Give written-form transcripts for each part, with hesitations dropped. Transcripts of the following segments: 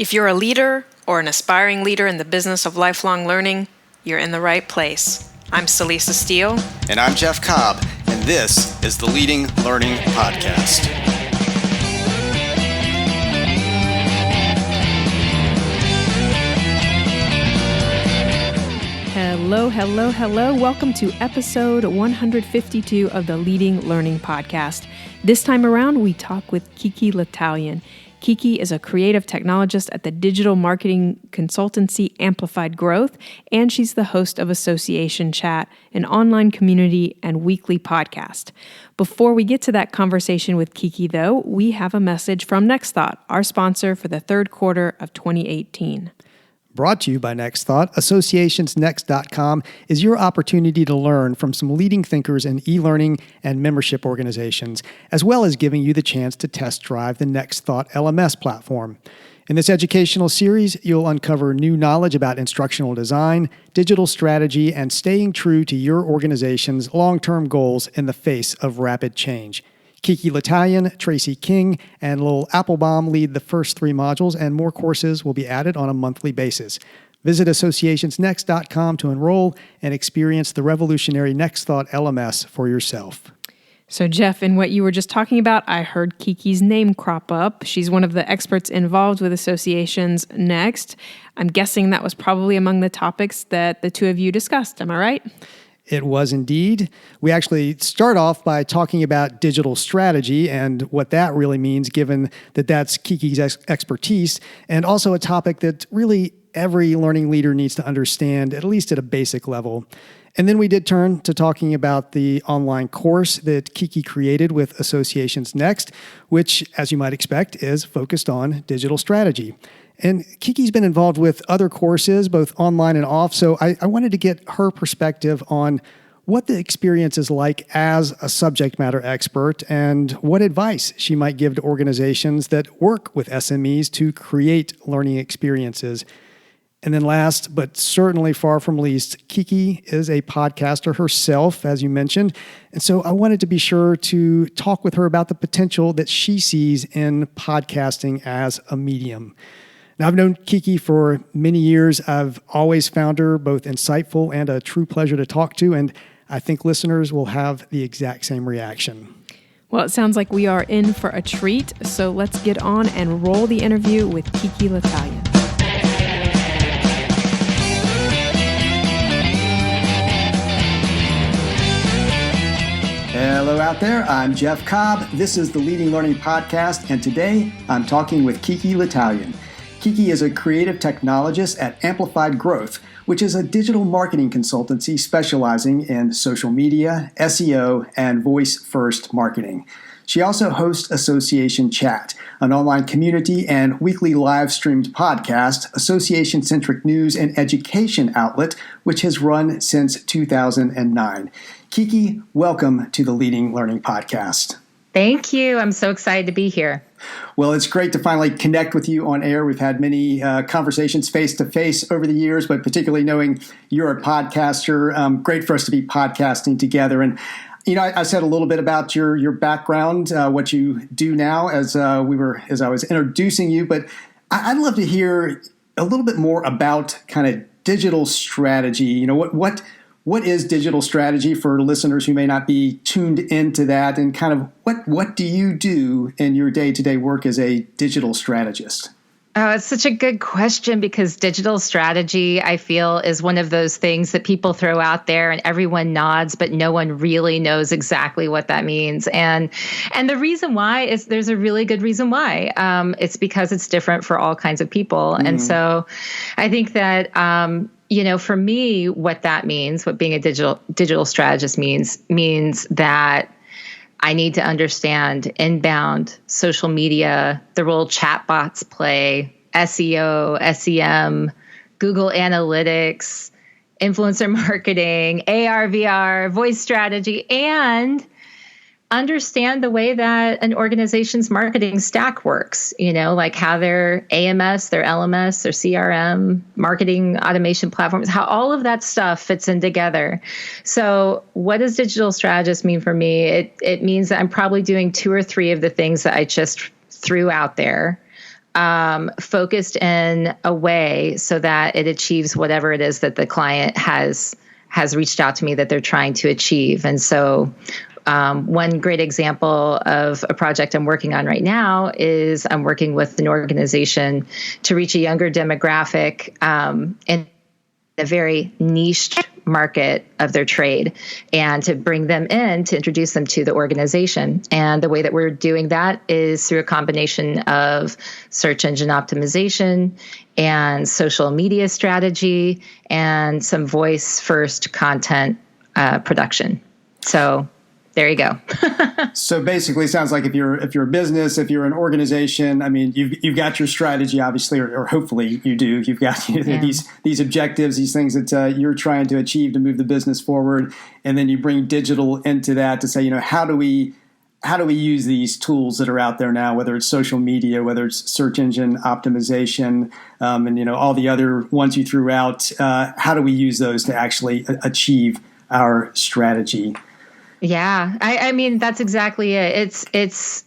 If you're a leader or an aspiring leader in the business of lifelong learning, you're in the right place. I'm Celisa Steele. And I'm Jeff Cobb, and this is the Leading Learning Podcast. Hello. Welcome to episode 152 of the Leading Learning Podcast. This time around, we talk with KiKi L'Italien. KiKi is a creative technologist at the digital marketing consultancy Amplified Growth, and she's the host of Association Chat, an online community and weekly podcast. Before we get to that conversation with KiKi, though, we have a message from NextThought, our sponsor for the third quarter of 2018. Brought to you by NextThought, associationsnext.com is your opportunity to learn from some leading thinkers in e-learning and membership organizations, as well as giving you the chance to test drive the NextThought LMS platform. In this educational series, you'll uncover new knowledge about instructional design, digital strategy, and staying true to your organization's long-term goals in the face of rapid change. KiKi L'Italien, Tracy King, and Lowell Applebaum lead the first three modules, and more courses will be added on a monthly basis. Visit associationsnext.com to enroll and experience the revolutionary NextThought LMS for yourself. So, Jeff, in what you were just talking about, I heard KiKi's name crop up. She's one of the experts involved with Associations Next. I'm guessing that was probably among the topics that the two of you discussed. Am I right? It was indeed. We actually start off by talking about digital strategy and what that really means, given that that's KiKi's expertise, and also a topic that really every learning leader needs to understand, at least at a basic level. And then we did turn to talking about the online course that KiKi created with Associations Next, which, as you might expect, is focused on digital strategy. And KiKi's been involved with other courses, both online and off, so I wanted to get her perspective on what the experience is like as a subject matter expert and what advice she might give to organizations that work with SMEs to create learning experiences. And then last, but certainly far from least, KiKi is a podcaster herself, as you mentioned. And so I wanted to be sure to talk with her about the potential that she sees in podcasting as a medium. Now, I've known KiKi for many years. I've always found her both insightful and a true pleasure to talk to, and I think listeners will have the exact same reaction. Well, it sounds like we are in for a treat, so let's get on and roll the interview with KiKi L'Italien. Hello out there, I'm Jeff Cobb. This is the Leading Learning Podcast, and today I'm talking with KiKi L'Italien. KiKi is a creative technologist at Amplified Growth, which is a digital marketing consultancy specializing in social media, SEO, and voice-first marketing. She also hosts Association Chat, an online community and weekly live-streamed podcast, association-centric news and education outlet, which has run since 2009. KiKi, welcome to the Leading Learning Podcast. Thank you. I'm so excited to be here. Well, it's great to finally connect with you on air. We've had many conversations face-to-face over the years, but particularly knowing you're a podcaster, great for us to be podcasting together. And, you know, I said a little bit about your background, what you do now as I was introducing you, but I'd love to hear a little bit more about kind of digital strategy. You know, what is digital strategy for listeners who may not be tuned into that, and kind of what do you do in your day-to-day work as a digital strategist? Oh, it's such a good question, because digital strategy, I feel, is one of those things that people throw out there and everyone nods, but no one really knows exactly what that means. And the reason why is there's a really good reason why. It's because it's different for all kinds of people. Mm. And so I think that for me, what that means, what being a digital strategist means that I need to understand inbound social media, the role chatbots play, SEO, SEM, Google Analytics, influencer marketing, AR, VR, voice strategy, and understand the way that an organization's marketing stack works, like how their AMS, their LMS, their CRM, marketing automation platforms, how all of that stuff fits in together. So what does digital strategist mean for me? It means that I'm probably doing 2 or 3 of the things that I just threw out there. focused in a way so that it achieves whatever it is that the client has reached out to me that they're trying to achieve. And so one great example of a project I'm working on right now is I'm working with an organization to reach a younger demographic in a very niche market of their trade, and to bring them in to introduce them to the organization. And the way that we're doing that is through a combination of search engine optimization and social media strategy and some voice first content production. So there you go. So basically, it sounds like if you're a business, if you're an organization, I mean, you've got your strategy, obviously, or hopefully you do. You've got these objectives, these things that you're trying to achieve to move the business forward, and then you bring digital into that to say, how do we use these tools that are out there now, whether it's social media, whether it's search engine optimization, and all the other ones you threw out. How do we use those to actually achieve our strategy? Yeah, I mean, that's exactly it. It's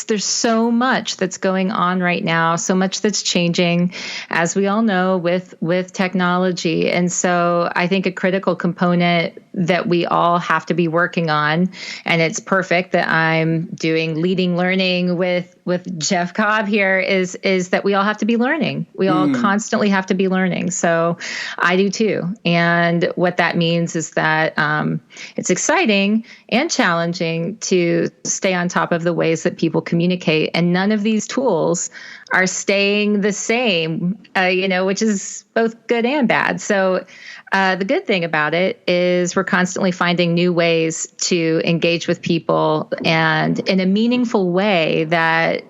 there's so much that's going on right now, so much that's changing, as we all know, with technology. And so I think a critical component that we all have to be working on, and it's perfect that I'm doing leading learning with Jeff Cobb here, is that we all have to be learning. We all constantly have to be learning. So I do too. And what that means is that it's exciting and challenging to stay on top of the ways that people communicate. And none of these tools are staying the same, which is both good and bad. So the good thing about it is we're constantly finding new ways to engage with people, and in a meaningful way that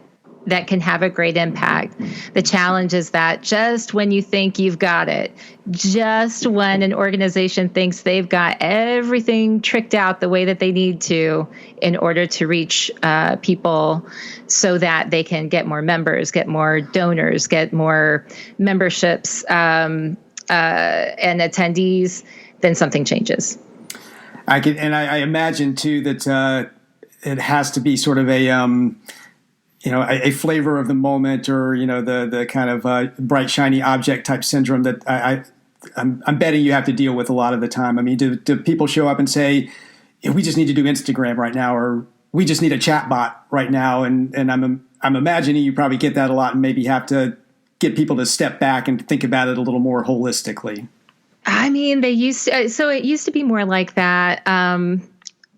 can have a great impact. The challenge is that just when you think you've got it, just when an organization thinks they've got everything tricked out the way that they need to in order to reach people so that they can get more members, get more donors, get more memberships and attendees, then something changes. I imagine too that it has to be sort of a flavor of the moment, or the kind of bright shiny object type syndrome that I'm betting you have to deal with a lot of the time. I mean, do people show up and say, we just need to do Instagram right now, or we just need a chat bot right now? And I'm imagining you probably get that a lot, and maybe have to get people to step back and think about it a little more holistically. I mean, it used to be more like that.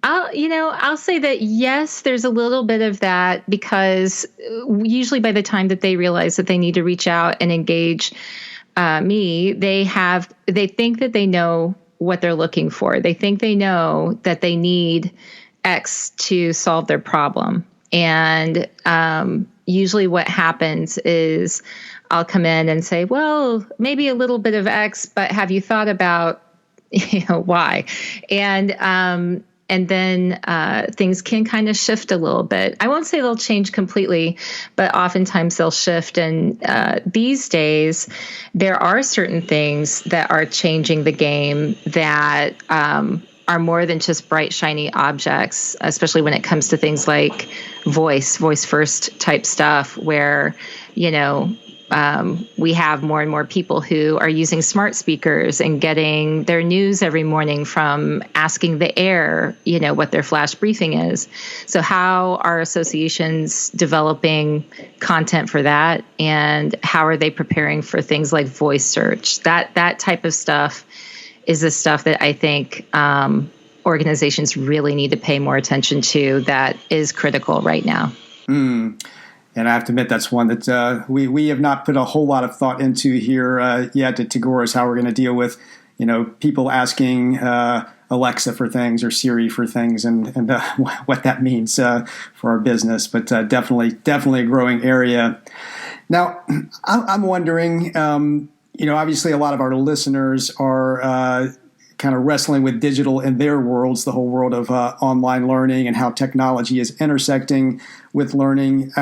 I'll say that yes, there's a little bit of that, because usually by the time that they realize that they need to reach out and engage me, they think that they know what they're looking for. They think they know that they need X to solve their problem. And usually what happens is I'll come in and say, well, maybe a little bit of X, but have you thought about Y? And then things can kind of shift a little bit. I won't say they'll change completely, but oftentimes they'll shift. And these days, there are certain things that are changing the game that are more than just bright, shiny objects, especially when it comes to things like voice first type stuff, where, we have more and more people who are using smart speakers and getting their news every morning from asking the air, what their flash briefing is. So how are associations developing content for that? And how are they preparing for things like voice search? That type of stuff is the stuff that I think organizations really need to pay more attention to, that is critical right now. And I have to admit, that's one that we have not put a whole lot of thought into here yet at Tagore, is how we're going to deal with, people asking Alexa for things or Siri for things, and what that means for our business. But definitely a growing area. Now, I'm wondering, obviously a lot of our listeners are kind of wrestling with digital in their worlds, the whole world of online learning and how technology is intersecting with learning.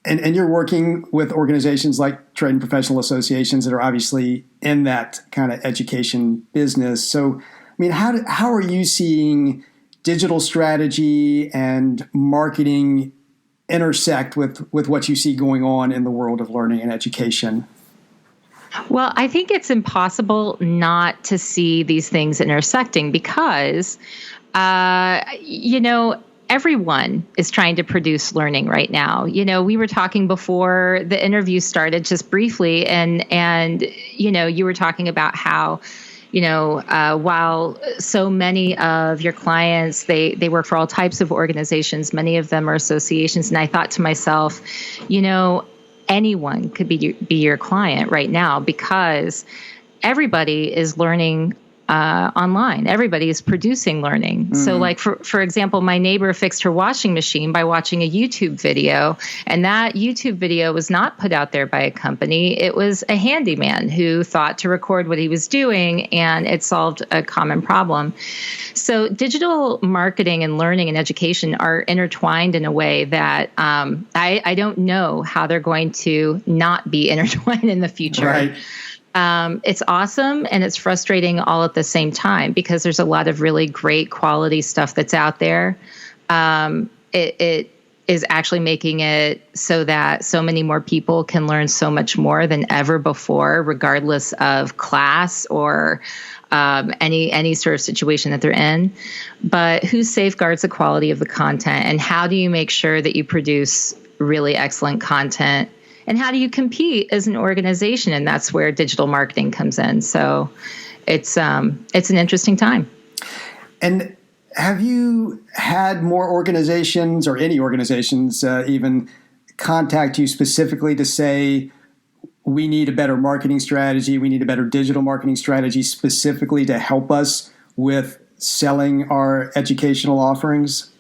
And you're working with organizations like trade and professional associations that are obviously in that kind of education business. So, I mean, how are you seeing digital strategy and marketing intersect with what you see going on in the world of learning and education? Well, I think it's impossible not to see these things intersecting because, everyone is trying to produce learning right now. We were talking before the interview started just briefly, and you were talking about how, while so many of your clients, they work for all types of organizations, many of them are associations. And I thought to myself, anyone could be your client right now because everybody is learning online. Everybody is producing learning. Mm-hmm. So like, for example, my neighbor fixed her washing machine by watching a YouTube video. And that YouTube video was not put out there by a company. It was a handyman who thought to record what he was doing, and it solved a common problem. So digital marketing and learning and education are intertwined in a way that I don't know how they're going to not be intertwined in the future. Right. It's awesome and it's frustrating all at the same time because there's a lot of really great quality stuff that's out there. It is actually making it so that so many more people can learn so much more than ever before, regardless of class or any sort of situation that they're in. But who safeguards the quality of the content, and how do you make sure that you produce really excellent content? And how do you compete as an organization? And that's where digital marketing comes in. So it's an interesting time. And have you had more organizations or any organizations even contact you specifically to say, we need a better marketing strategy, we need a better digital marketing strategy specifically to help us with selling our educational offerings?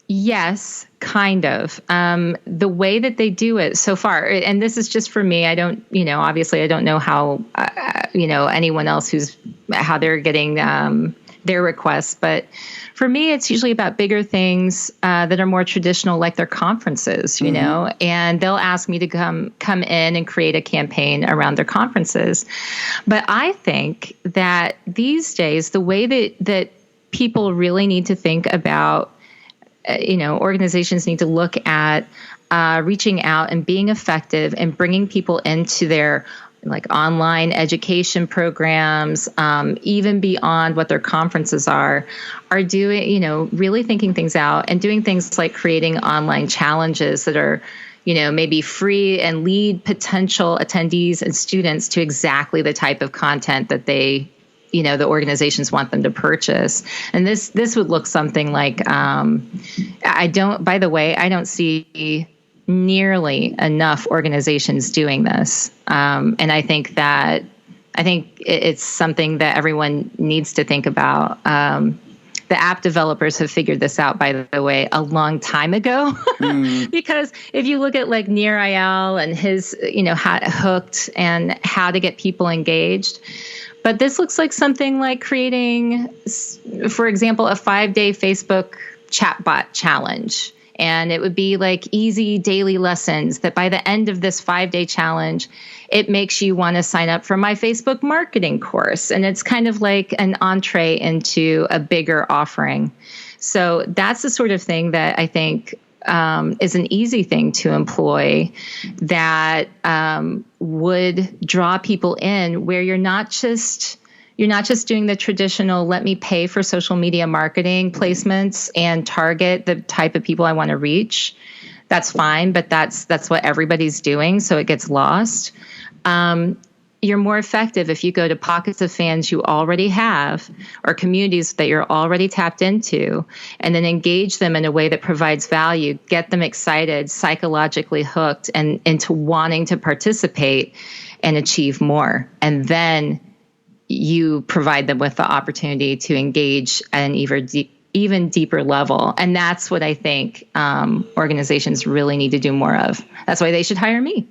Yes, kind of. The way that they do it so far, and this is just for me, I don't, obviously I don't know how, anyone else how they're getting their requests. But for me, it's usually about bigger things that are more traditional, like their conferences, and they'll ask me to come in and create a campaign around their conferences. But I think that these days, the way that people really need to think about organizations need to look at reaching out and being effective and bringing people into their like online education programs, even beyond what their conferences are doing, really thinking things out and doing things like creating online challenges that are, maybe free and lead potential attendees and students to exactly the type of content that the organizations want them to purchase. And this would look something like, I don't see nearly enough organizations doing this. And I think it's something that everyone needs to think about. The app developers have figured this out, by the way, a long time ago. Because if you look at like Nir Eyal and his, Hooked and how to get people engaged, but this looks like something like creating, for example, a 5-day Facebook chatbot challenge. And it would be like easy daily lessons that by the end of this 5-day challenge, it makes you want to sign up for my Facebook marketing course. And it's kind of like an entree into a bigger offering. So that's the sort of thing that I think is an easy thing to employ that would draw people in, where you're not just doing the traditional let me pay for social media marketing placements and target the type of people I want to reach. That's fine, but that's what everybody's doing, so it gets lost. You're more effective if you go to pockets of fans you already have or communities that you're already tapped into, and then engage them in a way that provides value, get them excited, psychologically hooked, and into wanting to participate and achieve more. And then you provide them with the opportunity to engage at an even deeper level. And that's what I think organizations really need to do more of. That's why they should hire me.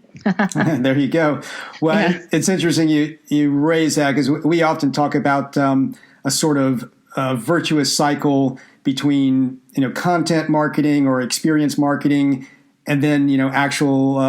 There you go. Well, yeah. It's interesting you raise that, because we often talk about a sort of virtuous cycle between content marketing or experience marketing, and then actual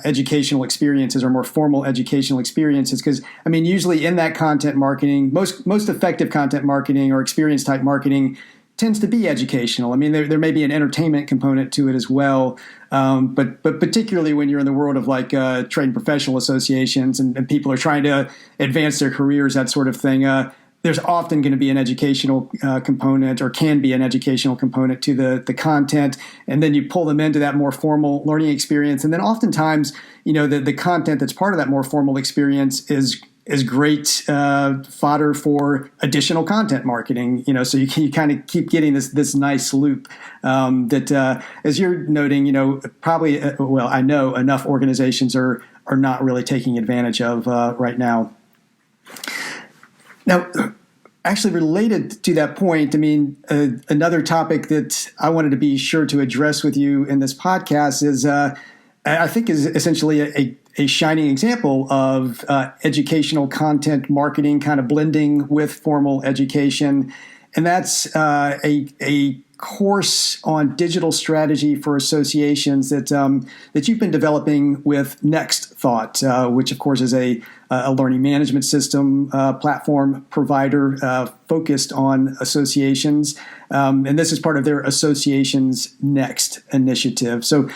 educational experiences or more formal educational experiences. Because usually in that content marketing, most effective content marketing or experience type marketing tends to be educational. I mean, there may be an entertainment component to it as well, but particularly when you're in the world of like trade and professional associations and people are trying to advance their careers, that sort of thing. There's often going to be an educational component, or can be an educational component to the content, and then you pull them into that more formal learning experience, and then oftentimes, the content that's part of that more formal experience is great fodder for additional content marketing. So you kind of keep getting this nice loop that, as you're noting, probably I know enough organizations are not really taking advantage of right now. Now, actually related to that point, I mean, another topic that I wanted to be sure to address with you in this podcast is, I think, is essentially a shining example of educational content marketing kind of blending with formal education. And that's a course on digital strategy for associations that you've been developing with Next Thought, which of course is a learning management system platform provider focused on associations. And this is part of their Associations Next initiative. So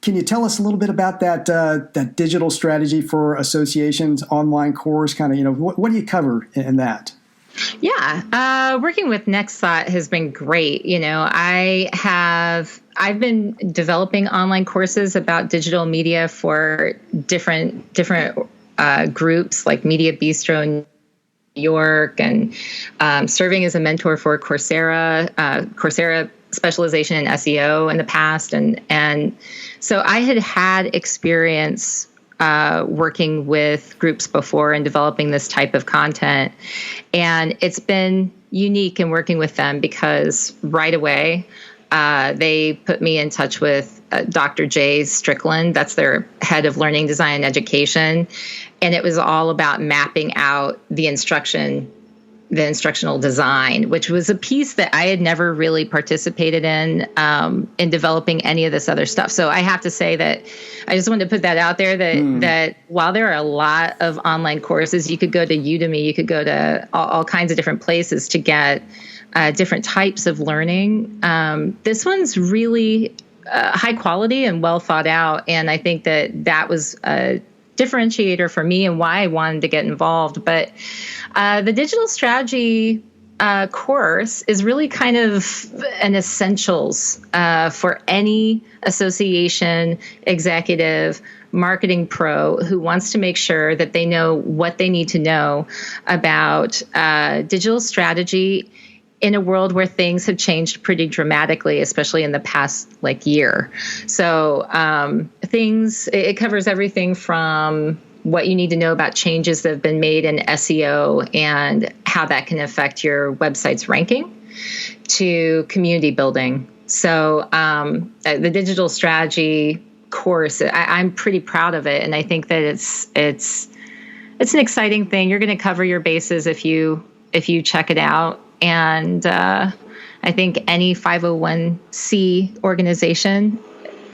can you tell us a little bit about that digital strategy for associations online course? Kind of, what do you cover in that? Yeah, working with Next Thought has been great. I've been developing online courses about digital media for different groups like Media Bistro in New York, and serving as a mentor for Coursera specialization in SEO in the past, and so I had experience working with groups before and developing this type of content. And it's been unique in working with them because right away, they put me in touch with Dr. Jay Strickland. That's their head of learning design and education. And it was all about mapping out the instructional design, which was a piece that I had never really participated in developing any of this other stuff. So I have to say that I just wanted to put that out there that while there are a lot of online courses, you could go to Udemy, you could go to all kinds of different places to get different types of learning. This one's really high quality and well thought out. And I think that was a differentiator for me and why I wanted to get involved. But the digital strategy course is really kind of an essentials for any association executive, marketing pro who wants to make sure that they know what they need to know about digital strategy in a world where things have changed pretty dramatically, especially in the past year. So it covers everything from what you need to know about changes that have been made in SEO and how that can affect your website's ranking, to community building. So the digital strategy course, I'm pretty proud of it, and I think that it's an exciting thing. You're going to cover your bases if you check it out. And I think any 501c organization,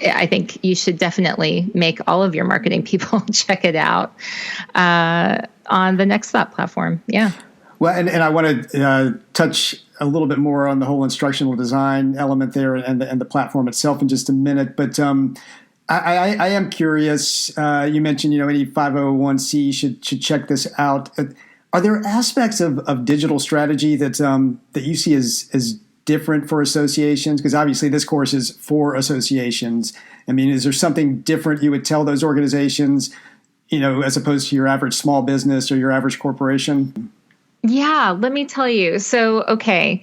I think you should definitely make all of your marketing people check it out on the Next Thought platform. Yeah. Well, and I want to touch a little bit more on the whole instructional design element there and the platform itself in just a minute. But I am curious. You mentioned any 501c should check this out. Are there aspects of digital strategy that you see as different for associations? Because obviously this course is for associations. I mean, is there something different you would tell those organizations, as opposed to your average small business or your average corporation? Yeah, let me tell you. So, okay.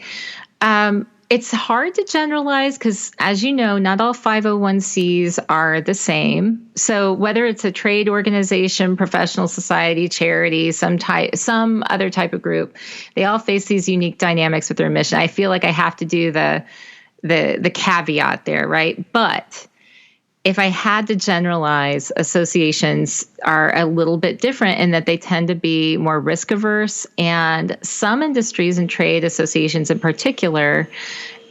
It's hard to generalize because, as you know, not all 501cs are the same. So whether it's a trade organization, professional society, charity, some other type of group, they all face these unique dynamics with their mission. I feel like I have to do the caveat there, right? But if I had to generalize, associations are a little bit different in that they tend to be more risk averse, and some industries and trade associations in particular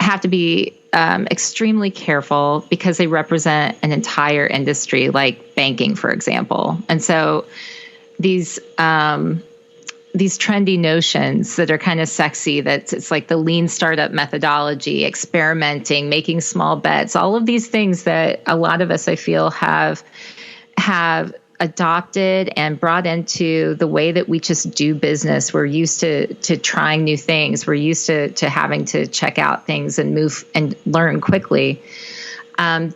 have to be extremely careful because they represent an entire industry, like banking, for example. And so these these trendy notions that are kind of sexy. It's like the lean startup methodology, experimenting, making small bets, all of these things that a lot of us, I feel, have adopted and brought into the way that we just do business. We're used to trying new things. We're used to having to check out things and move and learn quickly.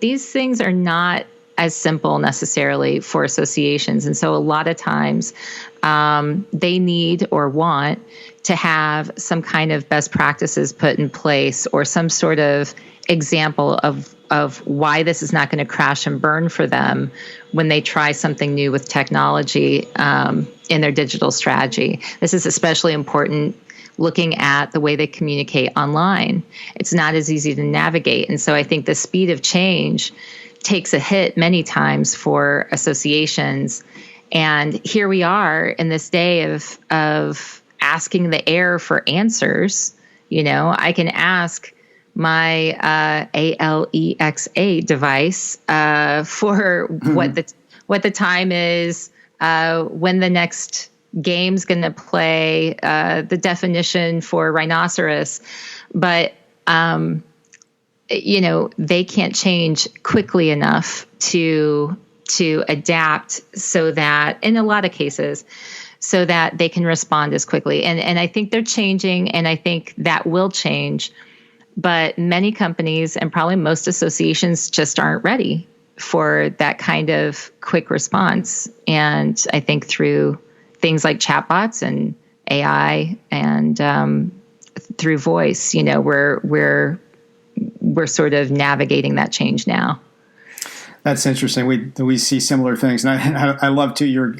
These things are not as simple necessarily for associations. And so a lot of times they need or want to have some kind of best practices put in place or some sort of example of why this is not going to crash and burn for them when they try something new with technology in their digital strategy. This is especially important looking at the way they communicate online. It's not as easy to navigate. And so I think the speed of change takes a hit many times for associations. And here we are in this day of asking the air for answers. You know, I can ask my Alexa device for what the time is, when the next game's going to play, the definition for rhinoceros, but you know, they can't change quickly enough to adapt so that, in a lot of cases, so that they can respond as quickly. And I think they're changing, and I think that will change. But many companies and probably most associations just aren't ready for that kind of quick response. And I think through things like chatbots and AI and through voice, you know, we're sort of navigating that change now. That's interesting. We see similar things, and I love too your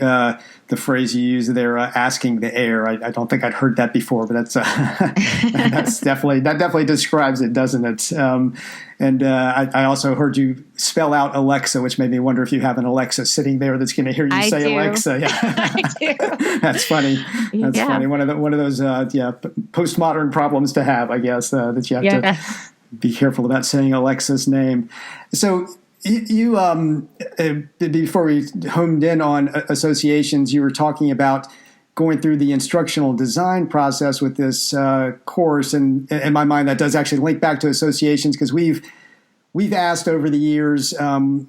the phrase you use there, asking the air. I don't think I'd heard that before, but that's definitely describes it, doesn't it? And I also heard you spell out Alexa, which made me wonder if you have an Alexa sitting there that's going to hear you say Alexa. Yeah, I do. That's funny. That's funny. One of those postmodern problems to have, I guess, that you have to be careful about saying Alexa's name. So. You before we homed in on associations, you were talking about going through the instructional design process with this course, and in my mind, that does actually link back to associations because we've asked over the years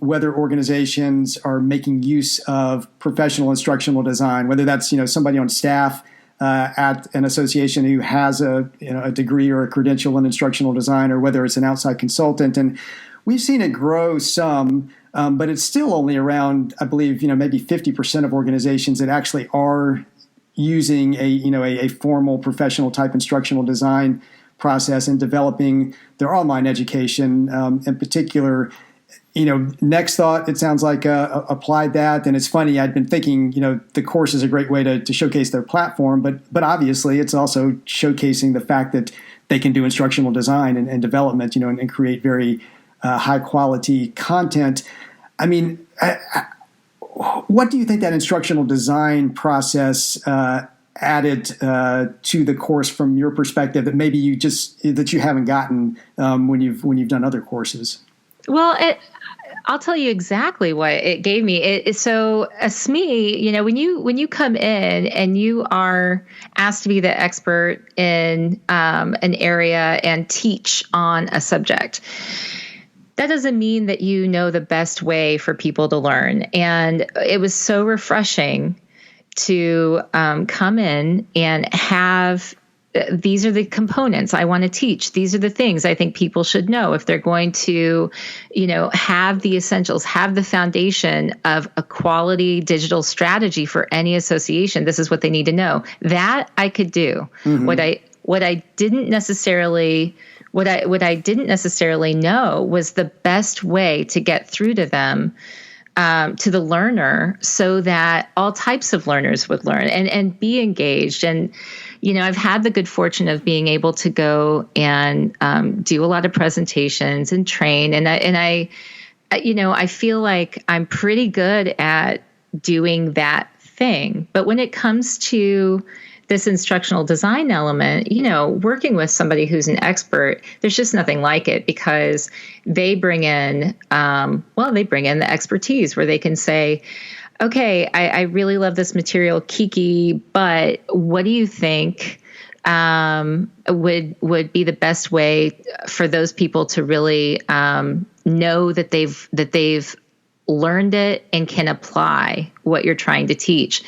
whether organizations are making use of professional instructional design, whether that's somebody on staff at an association who has a degree or a credential in instructional design, or whether it's an outside consultant. And we've seen it grow some, but it's still only around, I believe, maybe 50% of organizations that actually are using a formal professional type instructional design process and developing their online education. In particular, Next Thought, it sounds like applied that. And it's funny, I'd been thinking, the course is a great way to showcase their platform, but obviously it's also showcasing the fact that they can do instructional design and development, and create very high quality content. I mean, what do you think that instructional design process added to the course from your perspective that maybe you haven't gotten when you've done other courses? Well, I'll tell you exactly what it gave me. So a SME, when you come in and you are asked to be the expert in an area and teach on a subject, that doesn't mean that you know the best way for people to learn. And it was so refreshing to come in and have, these are the components I want to teach. These are the things I think people should know if they're going to, have the essentials, have the foundation of a quality digital strategy for any association. This is what they need to know. That I could do. Mm-hmm. What I didn't necessarily know was the best way to get through to them, to the learner, so that all types of learners would learn and be engaged. And, I've had the good fortune of being able to go and do a lot of presentations and train. And I feel like I'm pretty good at doing that thing. But when it comes to this instructional design element, working with somebody who's an expert, there's just nothing like it, because they bring in the expertise where they can say, okay, I really love this material, KiKi, but what do you think would be the best way for those people to really know that they've learned it and can apply what you're trying to teach?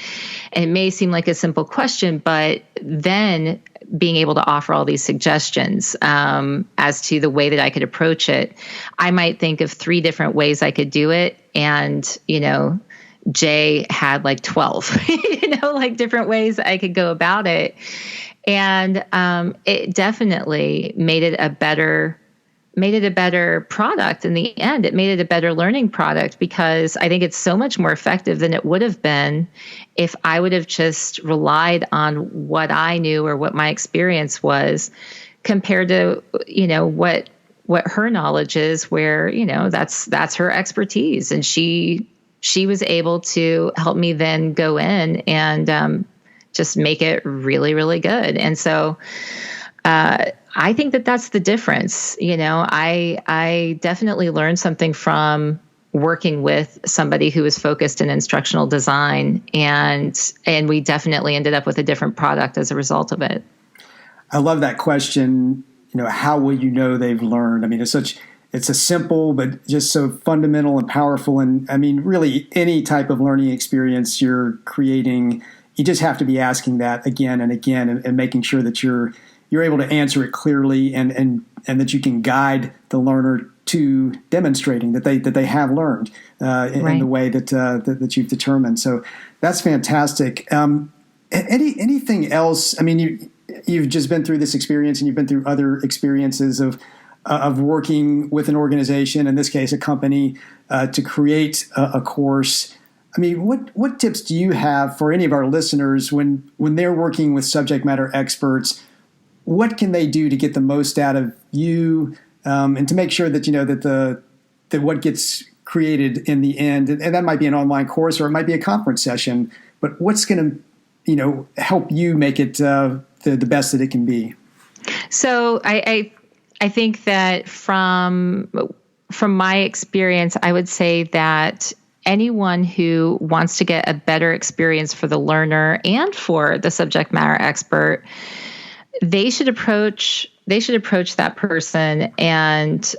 And it may seem like a simple question, but then being able to offer all these suggestions as to the way that I could approach it, I might think of 3 different ways I could do it. And, Jay had like 12, like different ways I could go about it. And it definitely made it a better product in the end. It made it a better learning product, because I think it's so much more effective than it would have been if I would have just relied on what I knew or what my experience was, compared to, what her knowledge is, where, that's her expertise. And she was able to help me then go in and just make it really, really good. And so I think that that's the difference. I definitely learned something from working with somebody who was focused in instructional design, and we definitely ended up with a different product as a result of it. I love that question. How will you know they've learned? I mean, it's a simple, but just so fundamental and powerful. And I mean, really any type of learning experience you're creating, you just have to be asking that again and again, and making sure that you're able to answer it clearly, and that you can guide the learner to demonstrating that they have learned in the way that you've determined. So that's fantastic. Anything else? I mean, you've just been through this experience, and you've been through other experiences of working with an organization, in this case a company, to create a course. I mean, what tips do you have for any of our listeners when they're working with subject matter experts? What can they do to get the most out of you, and to make sure that that what gets created in the end, and that might be an online course or it might be a conference session, but what's going to help you make it the best that it can be? So I think that from my experience, I would say that anyone who wants to get a better experience for the learner and for the subject matter expert, they should approach that person and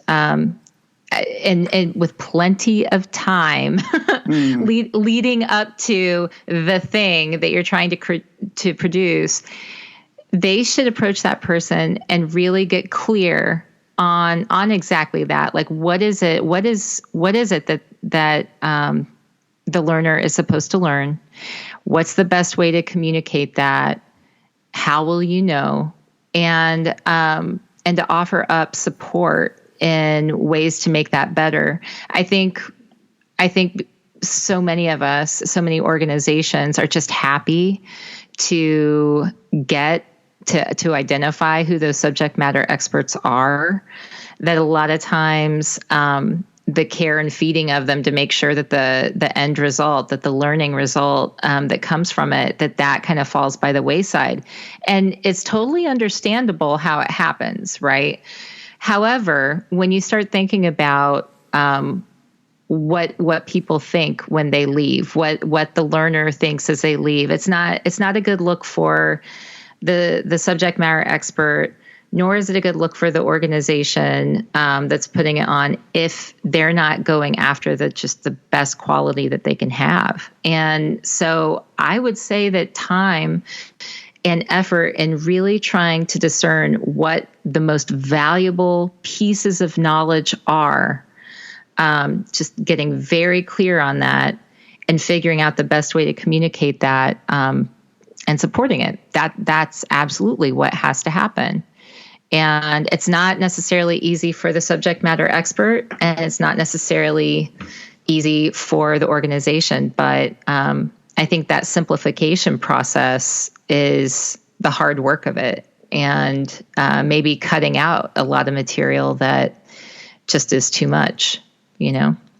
with plenty of time leading up to the thing that you're trying to produce. They should approach that person and really get clear on exactly that. Like, what is it that the learner is supposed to learn? What's the best way to communicate that? How will you know? And to offer up support in ways to make that better. I think so many of us, so many organizations are just happy to get to identify who those subject matter experts are, that a lot of times the care and feeding of them to make sure that the end result, that the learning result that comes from it, that kind of falls by the wayside. And it's totally understandable how it happens, right? However, when you start thinking about what people think when they leave, what the learner thinks as they leave, it's not a good look for the subject matter expert, nor is it a good look for the organization that's putting it on, if they're not going after the best quality that they can have. And so I would say that time and effort in really trying to discern what the most valuable pieces of knowledge are, just getting very clear on that and figuring out the best way to communicate that, and supporting it. That's absolutely what has to happen. And it's not necessarily easy for the subject matter expert, and it's not necessarily easy for the organization. But I think that simplification process is the hard work of it, and maybe cutting out a lot of material that just is too much,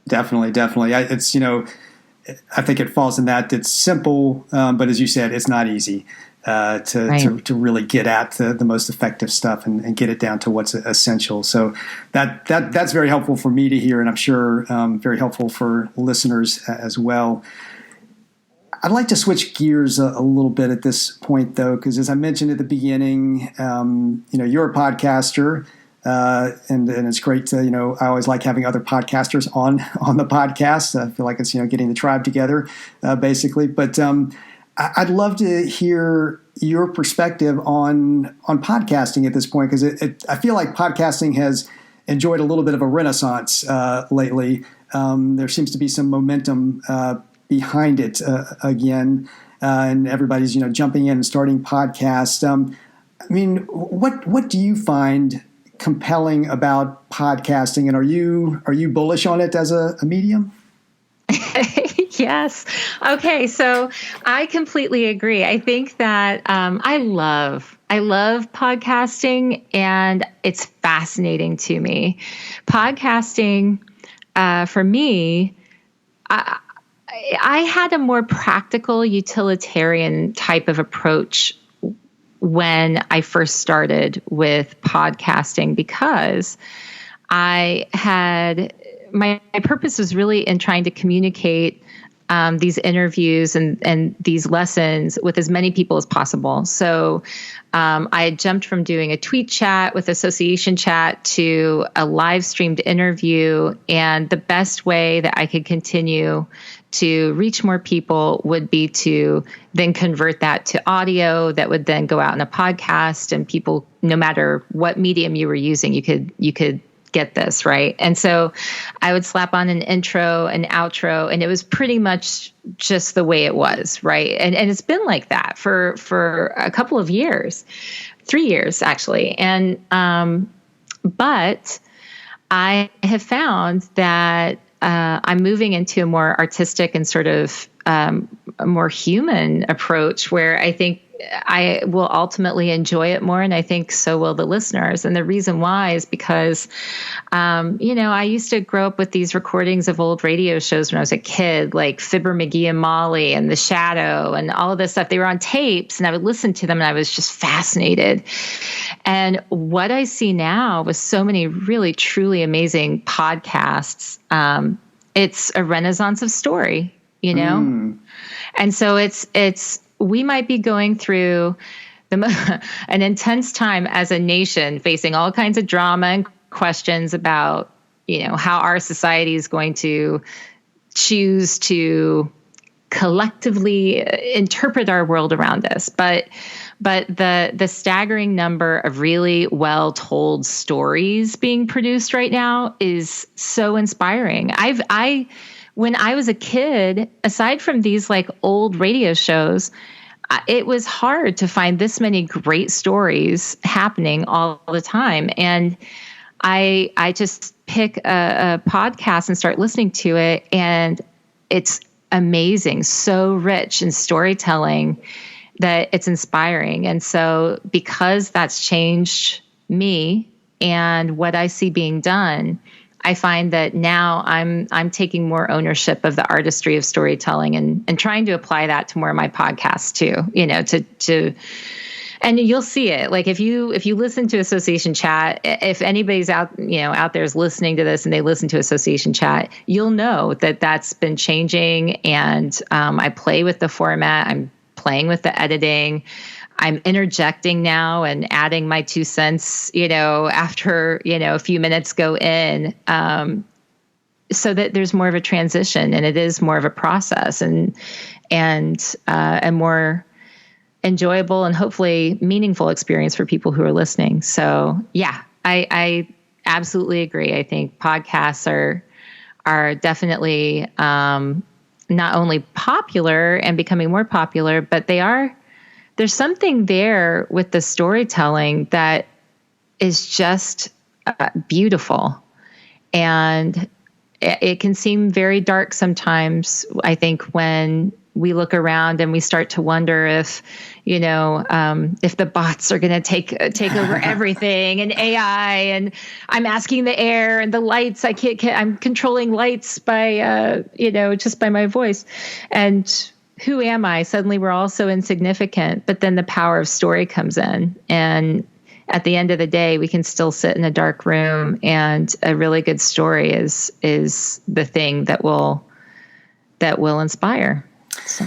Definitely. I think it falls in that. It's simple, but as you said, it's not easy to really get at the most effective stuff and get it down to what's essential. So that's very helpful for me to hear, and I'm sure very helpful for listeners as well. I'd like to switch gears a little bit at this point, though, because as I mentioned at the beginning, you're a podcaster, and it's great to, I always like having other podcasters on the podcast. I feel like it's, getting the tribe together, basically. But I'd love to hear your perspective on podcasting at this point, because I feel like podcasting has enjoyed a little bit of a renaissance lately. There seems to be some momentum behind it again, and everybody's jumping in and starting podcasts. What do you find compelling about podcasting, and are you bullish on it as a medium? Yes. Okay. So I completely agree. I think that I love podcasting, and it's fascinating to me. Podcasting, for me, I had a more practical, utilitarian type of approach when I first started with podcasting, because I had my purpose was really in trying to communicate these interviews and these lessons with as many people as possible. So I had jumped from doing a tweet chat with Association Chat to a live streamed interview. And the best way that I could continue to reach more people would be to then convert that to audio that would then go out in a podcast, and people, no matter what medium you were using, you could get this, right? And so I would slap on an intro, an outro, and it was pretty much just the way it was, right? And it's been like that for a couple of years, 3 years actually. And but I have found that I'm moving into a more artistic and sort of a more human approach, where I think I will ultimately enjoy it more, and I think so will the listeners. And the reason why is because, I used to grow up with these recordings of old radio shows when I was a kid, like Fibber, McGee and Molly and The Shadow and all of this stuff. They were on tapes, and I would listen to them, and I was just fascinated. And what I see now with so many really, truly amazing podcasts, it's a renaissance of story, And so we might be going through an intense time as a nation, facing all kinds of drama and questions about, how our society is going to choose to collectively interpret our world around us. But the staggering number of really well-told stories being produced right now is so inspiring. When I was a kid, aside from these like old radio shows, it was hard to find this many great stories happening all the time. And I just pick a podcast and start listening to it, and it's amazing, so rich in storytelling that it's inspiring. And so because that's changed me and what I see being done, I find that now I'm taking more ownership of the artistry of storytelling and trying to apply that to more of my podcasts too, and you'll see it. Like if you listen to Association Chat, if anybody's out there is listening to this and they listen to Association Chat, you'll know that that's been changing. And I play with the format. I'm playing with the editing. I'm interjecting now and adding my 2 cents, after, a few minutes go in, so that there's more of a transition, and it is more of a process and a more enjoyable and hopefully meaningful experience for people who are listening. So yeah, I absolutely agree. I think podcasts are definitely not only popular and becoming more popular, but there's something there with the storytelling that is just beautiful. And it can seem very dark sometimes, I think, when we look around and we start to wonder if the bots are going to take over everything, and AI, and I'm asking the air and the lights. I'm controlling lights by, just by my voice. And who am I? Suddenly we're all so insignificant, but then the power of story comes in. And at the end of the day, we can still sit in a dark room, and a really good story is the thing that will inspire. So.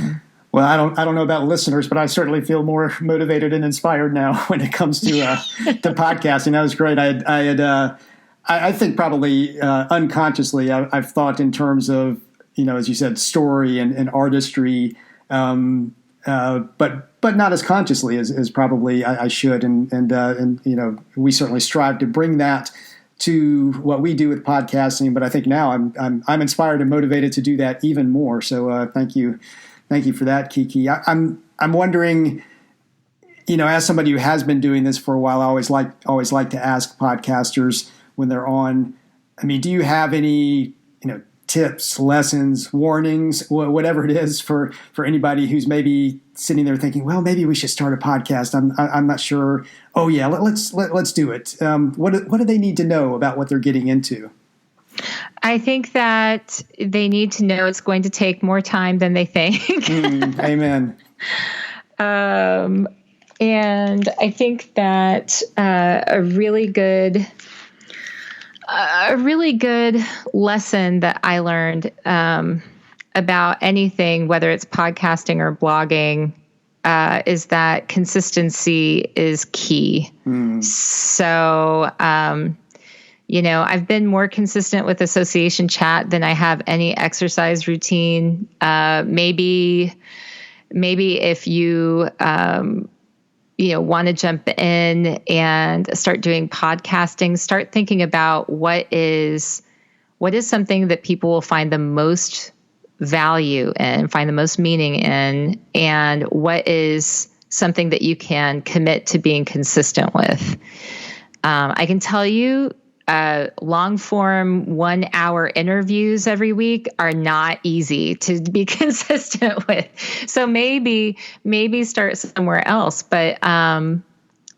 Well, I don't know about listeners, but I certainly feel more motivated and inspired now when it comes to to podcasting. That was great. I think probably unconsciously I've thought in terms of, as you said, story and artistry, but not as consciously as probably I should. And we certainly strive to bring that to what we do with podcasting. But I think now I'm inspired and motivated to do that even more. So thank you for that, KiKi. I'm wondering, as somebody who has been doing this for a while, I always like to ask podcasters when they're on. I mean, do you have any tips, lessons, warnings, whatever it is for anybody who's maybe sitting there thinking, well, maybe we should start a podcast. I'm not sure. Oh yeah, let's do it. What do they need to know about what they're getting into? I think that they need to know it's going to take more time than they think. Amen. And I think that a really good lesson that I learned about anything, whether it's podcasting or blogging, is that consistency is key. So, I've been more consistent with association chat than I have any exercise routine. Maybe if you want to jump in and start doing podcasting, start thinking about what is something that people will find the most value in, find the most meaning in, and what is something that you can commit to being consistent with. I can tell you, long form 1 hour interviews every week are not easy to be consistent with. So maybe start somewhere else, but,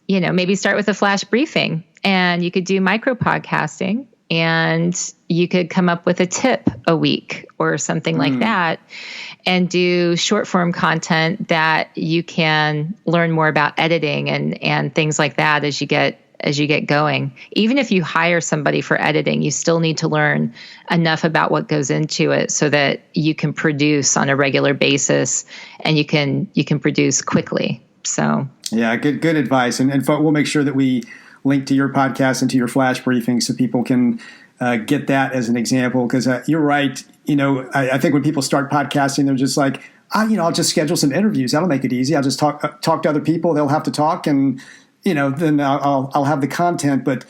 maybe start with a flash briefing, and you could do micro podcasting, and you could come up with a tip a week or something like that, and do short form content that you can learn more about editing and things like that as you get going. Even if you hire somebody for editing, you still need to learn enough about what goes into it so that you can produce on a regular basis, and you can produce quickly. So yeah, good advice. And we'll make sure that we link to your podcast and to your flash briefing so people can get that as an example. Because you're right. I think when people start podcasting, they're just like, I'll just schedule some interviews. That'll make it easy. I'll just talk to other people. They'll have to talk, and then I'll have the content. But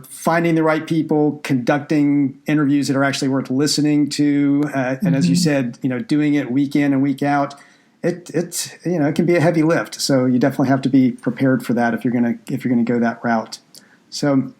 finding the right people, conducting interviews that are actually worth listening to, and as you said, doing it week in and week out, it can be a heavy lift. So you definitely have to be prepared for that if you're gonna go that route. So,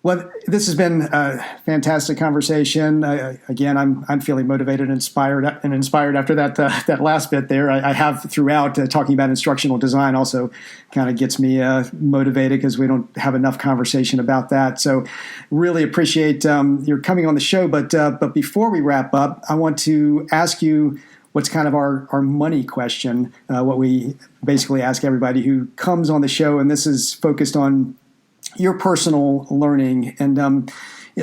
well, this has been a fantastic conversation. Again, I'm feeling motivated and inspired after that last bit there. I have throughout talking about instructional design also kind of gets me motivated because we don't have enough conversation about that. So really appreciate your coming on the show. But before we wrap up, I want to ask you what's kind of our money question, what we basically ask everybody who comes on the show, and this is focused on your personal learning. And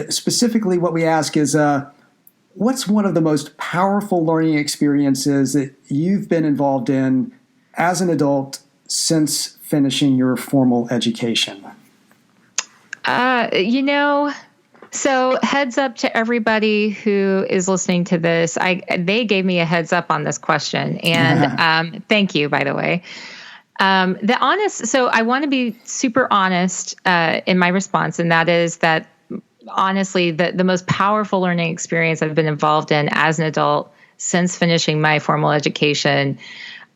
specifically what we ask is, what's one of the most powerful learning experiences that you've been involved in as an adult since finishing your formal education? So heads up to everybody who is listening to this. They gave me a heads up on this question, and thank you, by the way. So I want to be super honest in my response, and that is that honestly, the most powerful learning experience I've been involved in as an adult since finishing my formal education,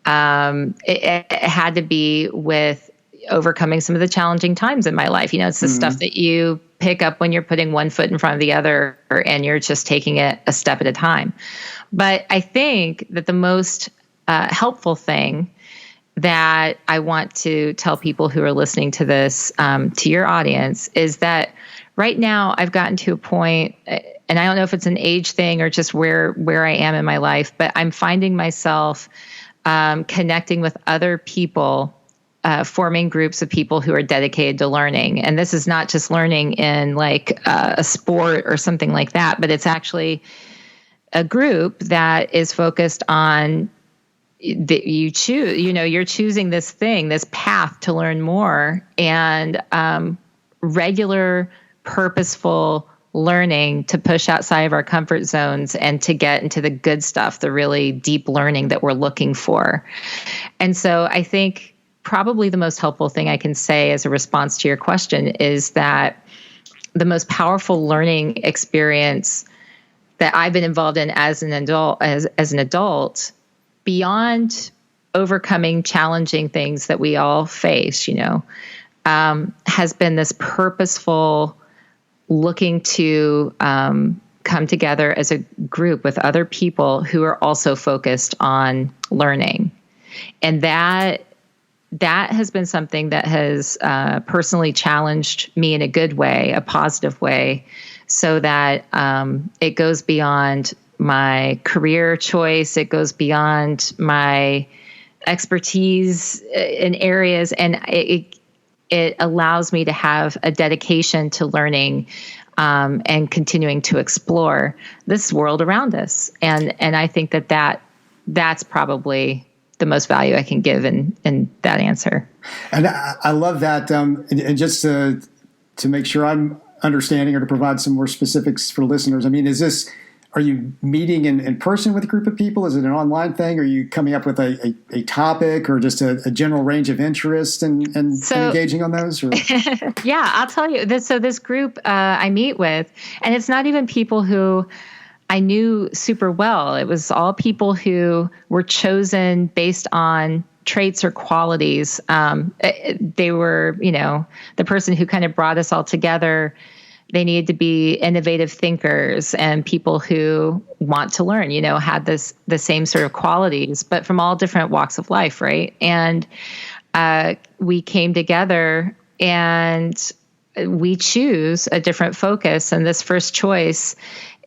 it had to be with overcoming some of the challenging times in my life. It's the stuff that you pick up when you're putting one foot in front of the other, and you're just taking it a step at a time. But I think that the most helpful thing that I want to tell people who are listening to this, to your audience, is that right now I've gotten to a point, and I don't know if it's an age thing or just where I am in my life, but I'm finding myself connecting with other people, forming groups of people who are dedicated to learning. And this is not just learning in like a sport or something like that, but it's actually a group that is focused on that you choose, you're choosing this thing, this path to learn more, and regular, purposeful learning to push outside of our comfort zones and to get into the good stuff, the really deep learning that we're looking for. And so I think probably the most helpful thing I can say as a response to your question is that the most powerful learning experience that I've been involved in as an adult, beyond overcoming challenging things that we all face, has been this purposeful looking to come together as a group with other people who are also focused on learning. And that has been something that has personally challenged me in a good way, a positive way, so that it goes beyond my career choice. It goes beyond my expertise in areas, and it allows me to have a dedication to learning and continuing to explore this world around us. And I think that's probably the most value I can give in that answer. And I love that. And just to make sure I'm understanding, or to provide some more specifics for listeners, I mean, are you meeting in person with a group of people? Is it an online thing? Are you coming up with a topic, or just a general range of interest and engaging on those? Or? Yeah, I'll tell you. This group I meet with, and it's not even people who I knew super well. It was all people who were chosen based on traits or qualities. They were, the person who kind of brought us all together. They needed to be innovative thinkers and people who want to learn, had the same sort of qualities, but from all different walks of life, right? And we came together and we choose a different focus. And this first choice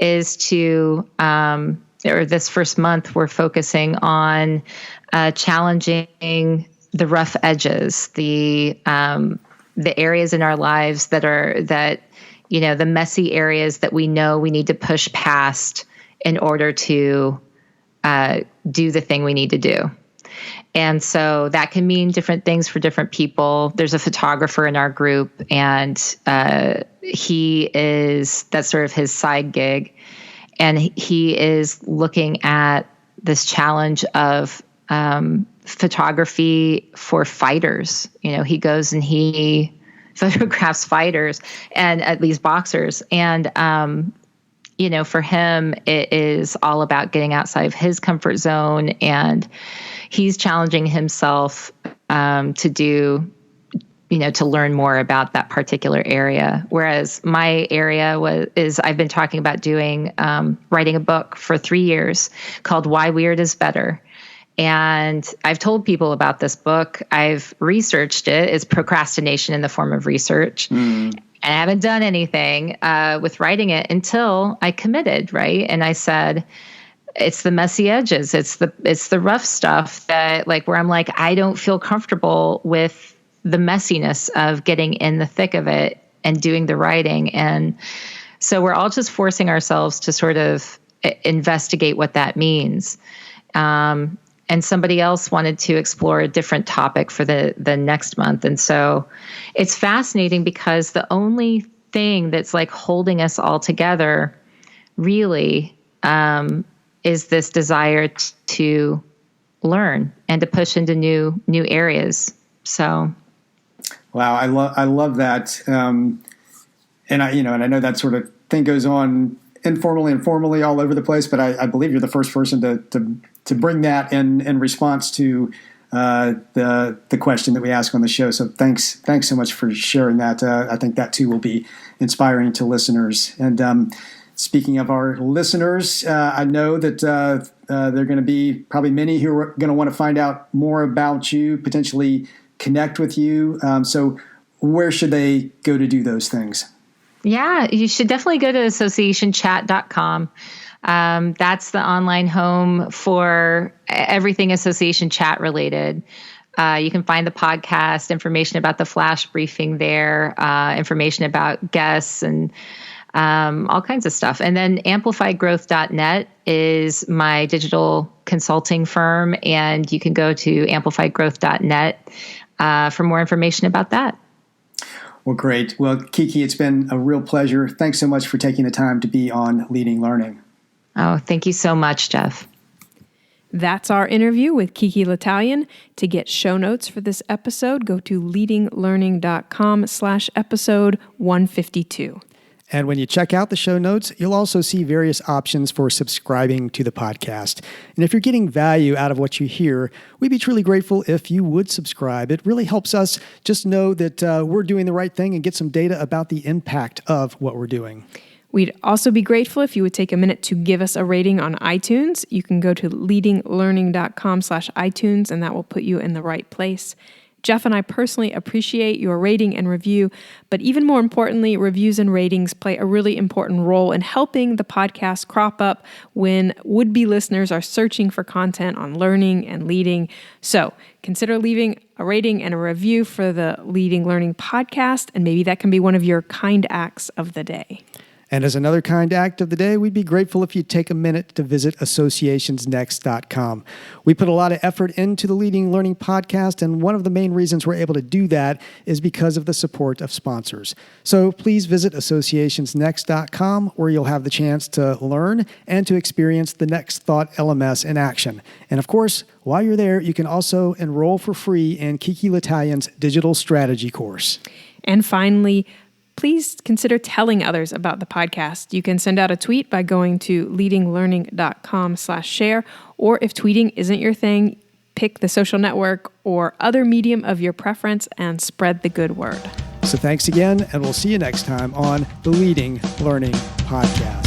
is this first month, we're focusing on challenging the rough edges, the areas in our lives that the messy areas that we know we need to push past in order to do the thing we need to do. And so that can mean different things for different people. There's a photographer in our group, and that's sort of his side gig. And he is looking at this challenge of photography for fighters. He goes and he photographs fighters and at least boxers. And, for him, it is all about getting outside of his comfort zone, and he's challenging himself to learn more about that particular area. Whereas my area I've been talking about writing a book for 3 years called Why Weird is Better. And I've told people about this book. I've researched it. It's procrastination in the form of research. And I haven't done anything with writing it until I committed, right? And I said, it's the messy edges. It's the rough stuff that where I'm like, I don't feel comfortable with the messiness of getting in the thick of it and doing the writing. And so we're all just forcing ourselves to sort of investigate what that means. And somebody else wanted to explore a different topic for the next month. And so it's fascinating because the only thing that's holding us all together really is this desire to learn and to push into new areas. So, wow, I love that, and I know that sort of thing goes on informally and formally all over the place. But I believe you're the first person to bring that in response to the question that we ask on the show. So thanks so much for sharing that. I think that too will be inspiring to listeners. And speaking of our listeners, I know that there are going to be probably many who are going to want to find out more about you, potentially connect with you. So where should they go to do those things? Yeah, you should definitely go to associationchat.com. That's the online home for everything Association Chat related. You can find the podcast, information about the flash briefing there, information about guests, and all kinds of stuff. And then amplifiedgrowth.net is my digital consulting firm, and you can go to amplifiedgrowth.net for more information about that. Well, great. Well, KiKi, it's been a real pleasure. Thanks so much for taking the time to be on Leading Learning. Oh, thank you so much, Jeff. That's our interview with KiKi L'Italien. To get show notes for this episode, go to leadinglearning.com/episode 152. And when you check out the show notes, you'll also see various options for subscribing to the podcast. And if you're getting value out of what you hear, we'd be truly grateful if you would subscribe. It really helps us just know that we're doing the right thing and get some data about the impact of what we're doing. We'd also be grateful if you would take a minute to give us a rating on iTunes. You can go to leadinglearning.com/iTunes, and that will put you in the right place. Jeff and I personally appreciate your rating and review, but even more importantly, reviews and ratings play a really important role in helping the podcast crop up when would-be listeners are searching for content on learning and leading. So consider leaving a rating and a review for the Leading Learning podcast, and maybe that can be one of your kind acts of the day. And as another kind act of the day, we'd be grateful if you'd take a minute to visit associationsnext.com. We put a lot of effort into the Leading Learning podcast, and one of the main reasons we're able to do that is because of the support of sponsors. So please visit associationsnext.com, where you'll have the chance to learn and to experience the Next Thought LMS in action. And of course, while you're there, you can also enroll for free in KiKi L'Italien's digital strategy course. And finally, please consider telling others about the podcast. You can send out a tweet by going to leadinglearning.com/share, or if tweeting isn't your thing, pick the social network or other medium of your preference and spread the good word. So thanks again, and we'll see you next time on the Leading Learning Podcast.